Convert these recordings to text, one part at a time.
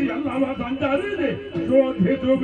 ಎಲ್ಲವ ಸಂಚಾರಿದೆ ಶೋಧಿಸು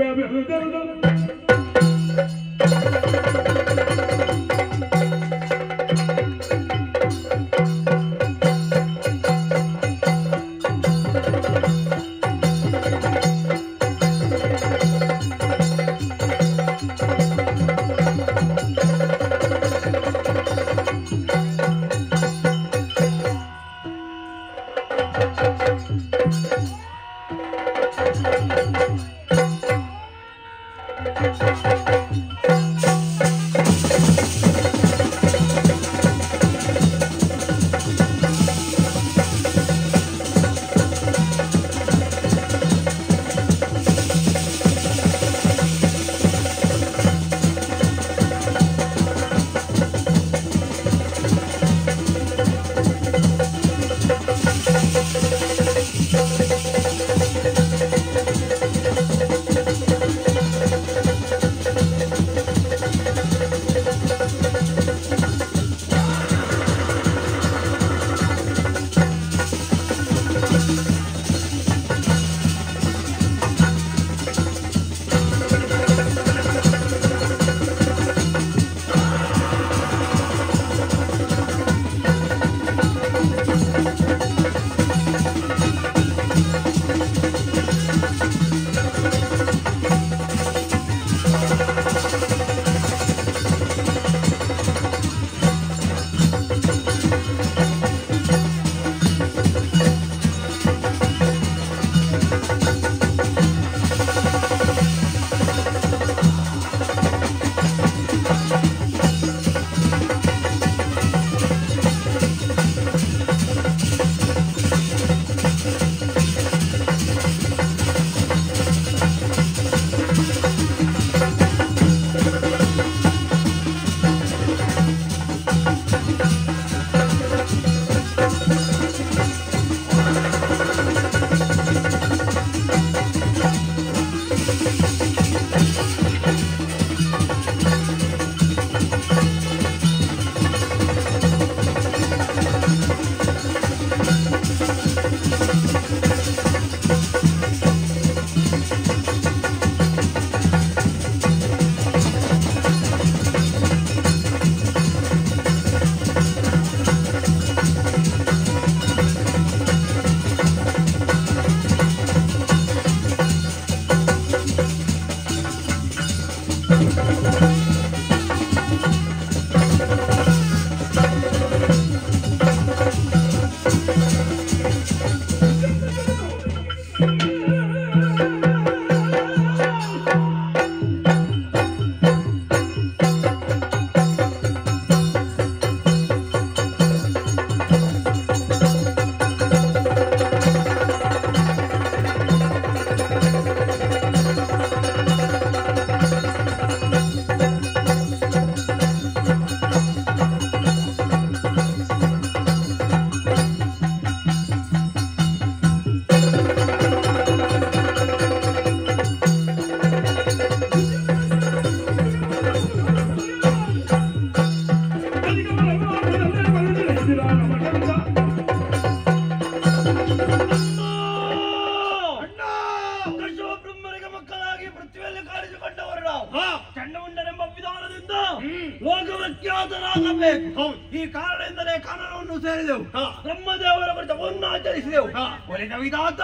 ಈ ಕಾರಣದಿಂದಲೇ ಕಾನೂನನ್ನು ಸೇರಿದೆವು. ಬ್ರಹ್ಮದೇವರ ವ್ರತವನ್ನು ಆಚರಿಸಿದೆವು. ಒಲಿದ ವಿಧಾತ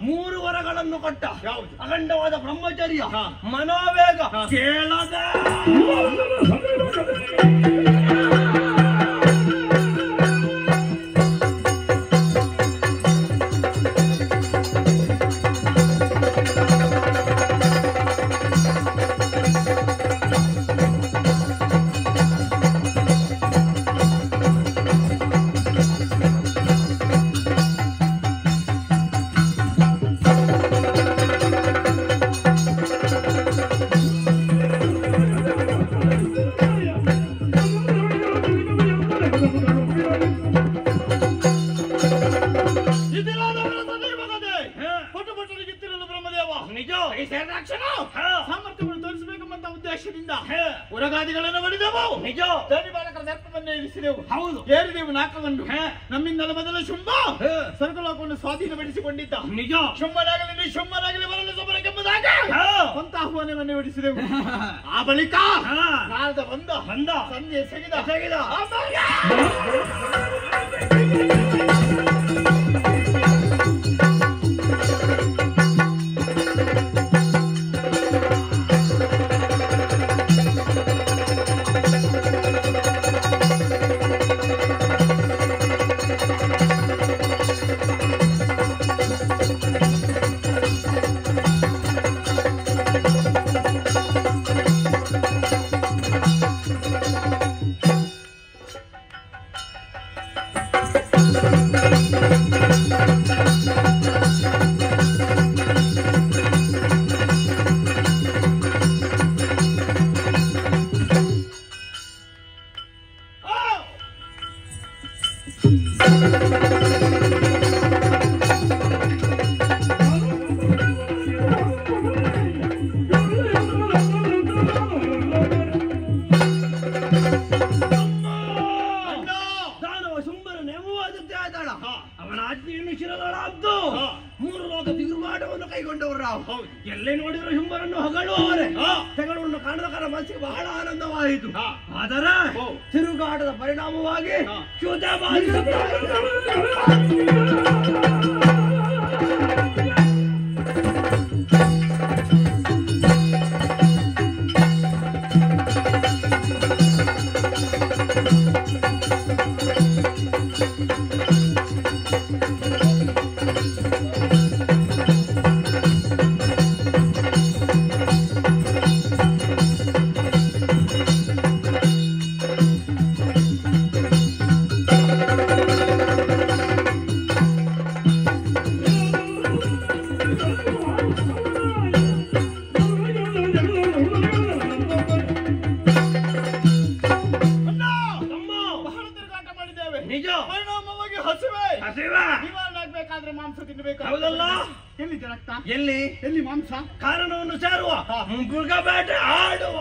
3 ವರಗಳನ್ನು ಕೊಟ್ಟ ಅಖಂಡವಾದ ಬ್ರಹ್ಮಚರ್ಯ ಮನೋವೇಗ ಕೇಳದ ಸಾಮರ್ಥ್ಯವನ್ನು ತೋರಿಸಬೇಕೆಂಬ ಉದ್ದೇಶದಿಂದ ಉರಗಾದಿಗಳನ್ನು ಮಾಡಿದೆವು. ನಿಜ ಧನಿ ಬಾಲಕರ ಸರ್ಪವನ್ನೇ ಏರಿಸಿದೆವು. ಹೌದು. ಏರಿದೆವು ನಾಕವನ್ನು. ನಮ್ಮಿಂದಲ ಮೊದಲ ಶುಂಭ ಸ್ವರ್ಗಲೋಕವನ್ನು ಸ್ವಾಧೀನಪಡಿಸಿಕೊಂಡಿದ್ದ. ನಿಜ. ಶುಂಭನಾಗಲಿ ಬರಲು ಸಮರಕ್ಕೆಂಬುದಾಗಿ ಸ್ವಂತ ಆಹ್ವಾನವನ್ನು ಹೊರಡಿಸಿದೆವು. ಆ ಬಳಿಕ ನಾರದ ಬಂದ ಸಂಜೆ ಎಸಗಿದ. ಅವನ ಆಜ್ಞೆಯನ್ನು ಶಿರಲಾರದ್ದು. 3 ಲೋಕ ತಿರುಗಾಟವನ್ನು ಕೈಗೊಂಡವರು ನಾವು. ಎಲ್ಲೇ ನೋಡಿದ್ರು ಶುಂಭರನ್ನು ಹೊಗಳುವವರೇ. ತೆಗಳುವನ್ನು ಕಾಣದ ಮನಸ್ಸಿಗೆ ಬಹಳ ಆನಂದವಾಯಿತು. ಆದರೆ ತಿರುಗಾಟದ ಪರಿಣಾಮವಾಗಿ ಚ್ಯುತ ನಿವಾರಣೆ ಮಾಂಸ ತಿನ್ನಬೇಕು. ಹೌದಲ್ಲ? ಎಲ್ಲಿದೆ ರಕ್ತ? ಎಲ್ಲಿ ಮಾಂಸ? ಕಾರಣವನ್ನು ಸೇರುವ ಮೃಗಬೇಟೆ ಆಡುವ.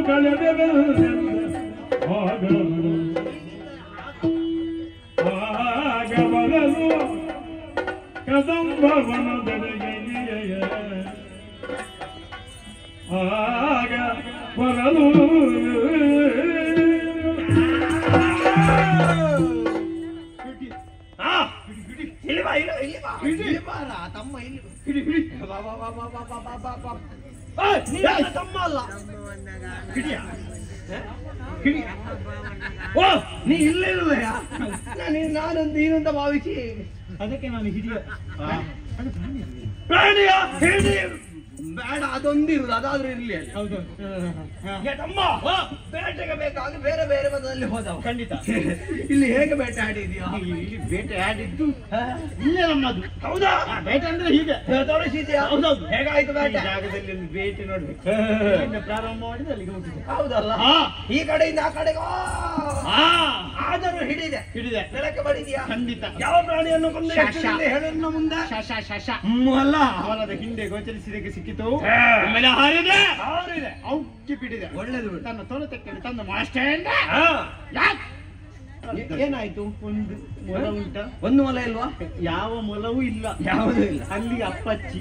ಕಳೆದೆನು ಆಗ ಬರಲು ಕದಂಬವನದೆಡೆಗೆ ಆಗ ಬರಲು ತಮ್ಮ ತಮ್ಮ ಅಲ್ಲ ಓ ನೀ ಇಲ್ಲೇ ಇರುವೆಯಾ ನಾನೊಂದು ನೀನಂತ ಭಾವಿಸಿ ಅದಕ್ಕೆ ನಾನು ಹಿಡಿಯ ಪ್ರಾಣಿಯ ಹೇಳಿ ಬೇಡ ಅದೊಂದಿರುದು ಅದಾದ್ರೂ ಇರ್ಲಿ ಹೌದು ತಮ್ಮ ಬೇಟೆಗೆ ಬೇಕಾಗಿ ಬೇರೆ ಬೇರೆ ಮತದಲ್ಲಿ ಹೋದವ ಖಂಡಿತ ಇಲ್ಲಿ ಹೇಗೆ ಬೇಟೆ ಆಡಿದ್ಯಾ ಇಲ್ಲಿ ಬೇಟೆ ಆಡಿದ್ದು ಇಲ್ಲೇ ನಮ್ಮದು ಹೌದಾ ಬೇಟೆ ಅಂದ್ರೆ ಹೀಗೆ ತೋರಿಸಿದ್ಯಾ ಹೌದೌದು ಹೇಗಾಯ್ತು ಬೇಟೆ ಜಾಗದಲ್ಲಿ ಒಂದು ಬೇಟೆ ನೋಡ್ಬೇಕು ಪ್ರಾರಂಭ ಮಾಡಿದ್ರೆ ಅಲ್ಲಿಗೆ ಮುಟ್ಟಿದೆ ಹೌದಲ್ಲ ಈ ಕಡೆಯಿಂದ ಆ ಕಡೆಗೆ ಆದರೂ ಹಿಡಿದೆ ನೆಲಕ್ಕೆ ಬಡಿದ್ಯಾ ಖಂಡಿತ ಯಾವ ಪ್ರಾಣಿಯನ್ನು ಕೊಂದು ಹೇಳನ್ನು ಮುಂದೆ ಶಶ ಅಲ್ಲ ಅವನದ ಹಿಂದೆ ಗೋಚರಿಸಿದಕ್ಕೆ ಸಿಕ್ಕಿತು ಆಮೇಲೆ ಹಾರಿದೆ ಔಕಿ ಬಿಟ್ಟಿದೆ ಒಳ್ಳೇದು ತನ್ನ ತೊಲೆ ತೆಕ್ಕಲ್ಲಿ ತಂದ ಮಾಸ್ಟರ್ ಏನಾಯ್ತು ಒಂದು ಮೊಲ ಉಂಟ ಒಂದು ಮೊಲ ಇಲ್ವಾ ಯಾವ ಮೊಲವೂ ಇಲ್ಲ ಯಾವುದೂ ಇಲ್ಲ ಅಲ್ಲಿ ಅಪ್ಪಚ್ಚಿ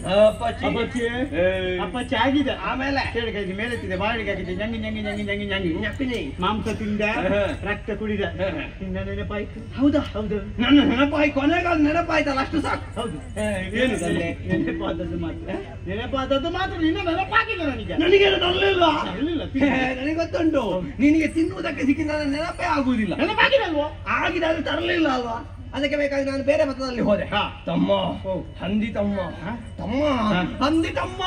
ಅಪ್ಪಚ್ಚಿ ಅಪ್ಪಚ್ಚಿ ಆಗಿದೆ ಆಮೇಲೆ ಕೇಳಿ ಕೈ ಮೇಲೆತ್ತಿದೆ ಬಾಳಿಗೆ ಆಗಿದೆ ಜಂಗಿ ಜಂಗಿ ಜಂಗಿ ಜಂಗಿ ಜಂಗಿ ನೆಪ್ಪಿನಿ ಮಾಂಸ ತಿಂದ ರಕ್ತ ಕುಡಿದ ನಿನ್ನ ನೆನಪಾಯ್ತು ಹೌದಾ ಹೌದು ನನ್ನ ನೆನಪಾಯಿ ಕೊನೆಗಾಲ ನೆನಪಾಯ್ತಲ್ಲ ಅಷ್ಟು ಸಾಕು ಹೌದು ಏನು ನೆನಪಾದದ್ದು ಮಾತ್ರ ನೆನಪಾದದ್ದು ಮಾತ್ರ ನಿನ್ನ ನೆನಪಾಗಿದೆ ನನಗೆ ನನಗೇನು ತರಲಿಲ್ವಾ ಇರಲಿಲ್ಲ ನನಗೆ ಗೊತ್ತುಂಟು ನಿನಗೆ ತಿನ್ನುವುದಕ್ಕೆ ಸಿಕ್ಕಿದ ನನ್ನ ನೆನಪೇ ಆಗುವುದಿಲ್ಲ ನೆನಪಾಗಿದೆ ಅಲ್ವೋ ಆಗಿದೆ ಅದು ತರಲಿಲ್ಲ ಅಲ್ವಾ ಅದಕ್ಕೆ ಬೇಕಾಗಿ ನಾನು ಬೇರೆ ಮತದಲ್ಲಿ ಹೋದೆ ತಮ್ಮ ಹಂದಿ ತಮ್ಮ ತಮ್ಮ ಹಂದಿ ತಮ್ಮ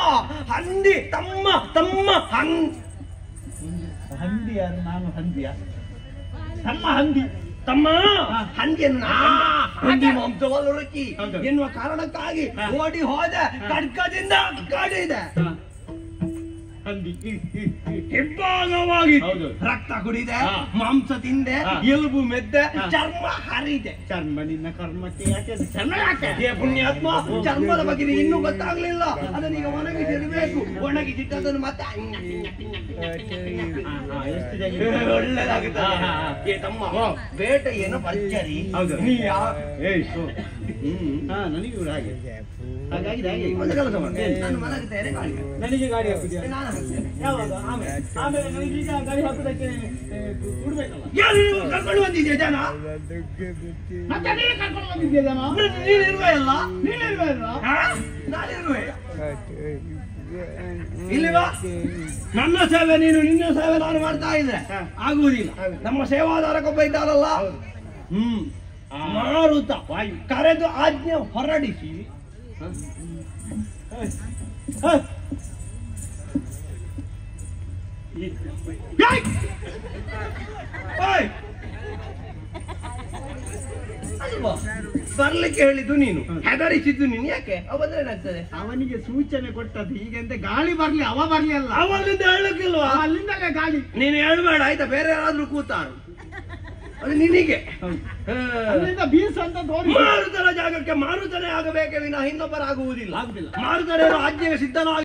ಹಂದಿ ತಮ್ಮ ತಮ್ಮ ಹಂದಿಯ ನಾನು ಹಂದಿಯ ತಮ್ಮ ಹಂದಿ ತಮ್ಮ ಹಂದಿಯನ್ನು ಹಂದಿ ಮಾಂಸವನ್ನು ರುಚಿ ಎನ್ನುವ ಕಾರಣಕ್ಕಾಗಿ ಓಡಿ ಹೋದೆ ಖಡ್ಗದಿಂದ ಕಡಿದೆ ಹಂದಿ ಹೆಬ್ಬಾಗವಾಗಿ ಹೌದು ರಕ್ತ ಕುಡಿದೆ ಮಾಂಸ ತಿಂದೆ ಎಲುಬು ಮೆದ್ದೆ ಚರ್ಮ ಹರಿದೆ ಚರ್ಮ ನಿನ್ನ ಕರ್ಮಕ್ಕೆ ಯಾಕೆ ಚರ್ಮ ಯಾಕೆ ಹೇ ಪುಣ್ಯಾತ್ಮ ಚರ್ಮದ ಬಗ್ಗೆ ಇನ್ನೂ ಗೊತ್ತಾಗ್ಲಿಲ್ಲ ಅದನ್ನೀಗ ಒಣಗಿಸಿರ್ಬೇಕು ಒಣಗಿಸಿಟ್ಟದನ್ನು ಮತ್ತೆ ಒಳ್ಳೆದಾಗುತ್ತೆ ತಮ್ಮ ಬೇಟೆ ಏನು ಭರ್ಜರಿ ನೀ ನನಗೆ ಕೂಡ ಹಾಗೆ ಹಾಗಾಗಿದೆ ಒಂದು ಕೆಲಸ ಮಾಡಿ ನಾನು ಮಲಗುತ್ತೇನೆ ಗಾಡಿ ನನಗೆ ಗಾಡಿ ಹಾಕುದಿಯಾ ನಾನು ಹಾಕ್ತೇನೆ ಯಾವಾಗ ಆಮೇಲೆ ನನಗೆ ಈಗ ಗಾಡಿ ಹಾಕುದಕ್ಕೆ ಕೊಡ್ಬೇಕಲ್ಲ ಯಾರು ಕರ್ಕೊಂಡು ಬಂದಿದ್ಯಾ ಜನ ಮತ್ತೆ ನೀನು ಕರ್ಕೊಂಡು ಬಂದಿದ್ಯಾ ಜನ ನೀನಿರುವೆಯಲ್ಲ ನೀನಿಲ್ವಲ್ಲ ನಾನಿರುವೆ ಇಲ್ಲಿವಾ ನನ್ನ ಸೇವೆ ನೀನು ನಿನ್ನ ಸೇವೆ ನಾನು ಮಾಡ್ತಾ ಇದ್ರೆ ಆಗುವುದಿಲ್ಲ ನಮ್ಮ ಸೇವಾದಾರಕ್ಕೊಬ್ಬ ಇದ್ದಾರಲ್ಲ ಮಾರುತ ಕರೆದು ಆಜ್ಞೆ ಹೊರಡಿಸಿ ಅಲ್ವಾ ಬರ್ಲಿಕ್ಕೆ ಹೇಳಿದ್ದು ನೀನು ಹೆದರಿಸಿದ್ದು ನೀನು ಯಾಕೆ ಅವ ಬಂದ್ರೆ ಏನಾಗ್ತದೆ ಅವನಿಗೆ ಸೂಚನೆ ಕೊಟ್ಟದ್ದು ಹೀಗೆಂತ ಗಾಳಿ ಬರ್ಲಿ ಅವ ಬರ್ಲಿ ಅಲ್ಲ ಅವನಿಂದ ಹೇಳಕ್ಕಿಲ್ವಾ ಅಲ್ಲಿಂದಲೇ ಗಾಳಿ ನೀನು ಹೇಳ್ಬೇಡ ಆಯ್ತಾ ಬೇರೆ ಯಾರಾದ್ರೂ ಕೂತಾರು ಅದು ನಿನಗೆ ಅಲ್ಲಿಂದ ಬೀಸು ಅಂತ ತೋರಿ ಮಾರುತನ ಜಾಗಕ್ಕೆ ಮಾರುತನೇ ಆಗಬೇಕೆ ವಿನ ಇನ್ನೊಬ್ಬರಾಗುವುದಿಲ್ಲ ಮಾರುತನೇ ಆಜ್ಞೆಗೆ ಸಿದ್ಧನಾಗಿ